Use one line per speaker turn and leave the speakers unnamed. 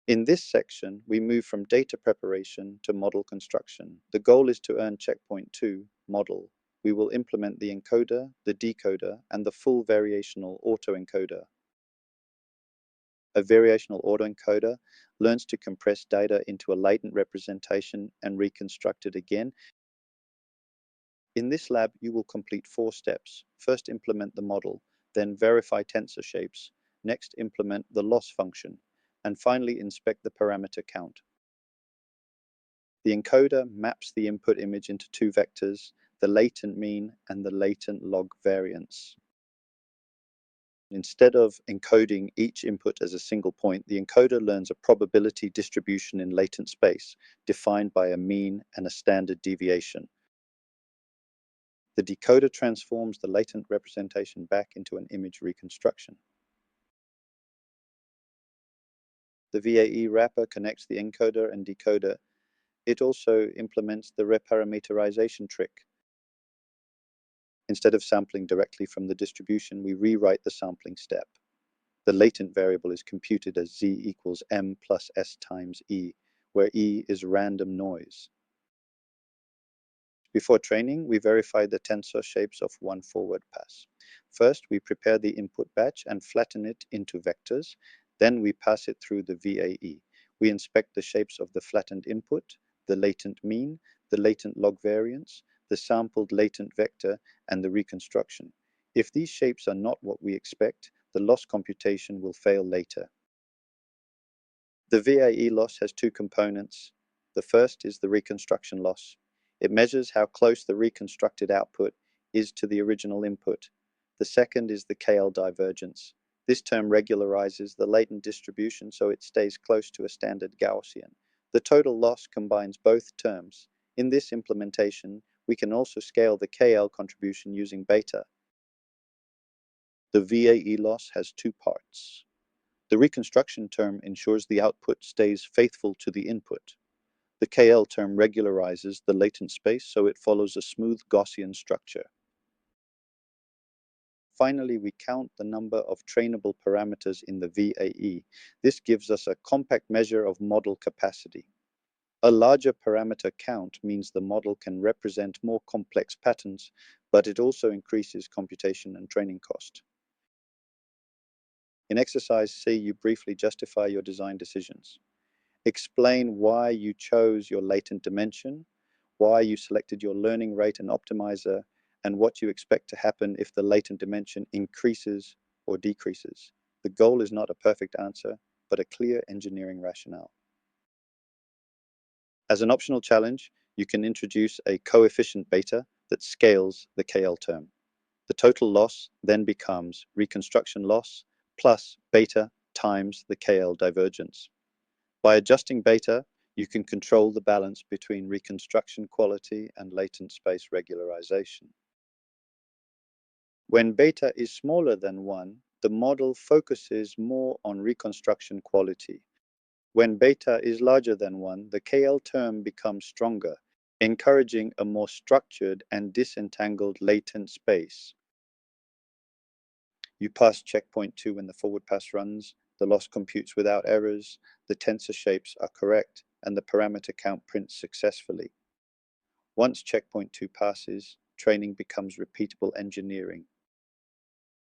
In this section, we move from data preparation to model construction. The goal is to earn checkpoint 2, model. We will implement the encoder, the decoder, and the full variational autoencoder. A variational autoencoder learns to compress data into a latent representation and reconstruct it again. In this lab, you will complete 4 steps. First, implement the model, then verify tensor shapes, next implement the loss function, and finally inspect the parameter count. The encoder maps the input image into 2 vectors, the latent mean and the latent log variance. Instead of encoding each input as a single point, the encoder learns a probability distribution in latent space, defined by a mean and a standard deviation. The decoder transforms the latent representation back into an image reconstruction. The VAE wrapper connects the encoder and decoder. It also implements the reparameterization trick. Instead of sampling directly from the distribution, we rewrite the sampling step. The latent variable is computed as z equals m plus s times e, where e is random noise. Before training, we verify the tensor shapes of one forward pass. First, we prepare the input batch and flatten it into vectors. Then we pass it through the VAE. We inspect the shapes of the flattened input, the latent mean, the latent log variance, the sampled latent vector, and the reconstruction. If these shapes are not what we expect, the loss computation will fail later. The VAE loss has 2 components. The first is the reconstruction loss. It measures how close the reconstructed output is to the original input. The second is the KL divergence. This term regularizes the latent distribution so it stays close to a standard Gaussian. The total loss combines both terms. In this implementation, we can also scale the KL contribution using beta. The VAE loss has 2 parts. The reconstruction term ensures the output stays faithful to the input. The KL term regularizes the latent space so it follows a smooth Gaussian structure. Finally, we count the number of trainable parameters in the VAE. This gives us a compact measure of model capacity. A larger parameter count means the model can represent more complex patterns, but it also increases computation and training cost. In exercise C, you briefly justify your design decisions. Explain why you chose your latent dimension, why you selected your learning rate and optimizer, and what you expect to happen if the latent dimension increases or decreases. The goal is not a perfect answer, but a clear engineering rationale. As an optional challenge, you can introduce a coefficient beta that scales the KL term. The total loss then becomes reconstruction loss plus beta times the KL divergence. By adjusting beta, you can control the balance between reconstruction quality and latent space regularization. When beta is smaller than 1, the model focuses more on reconstruction quality. When beta is larger than 1, the KL term becomes stronger, encouraging a more structured and disentangled latent space. You pass checkpoint 2 when the forward pass runs, the loss computes without errors, the tensor shapes are correct, and the parameter count prints successfully. Once checkpoint 2 passes, training becomes repeatable engineering.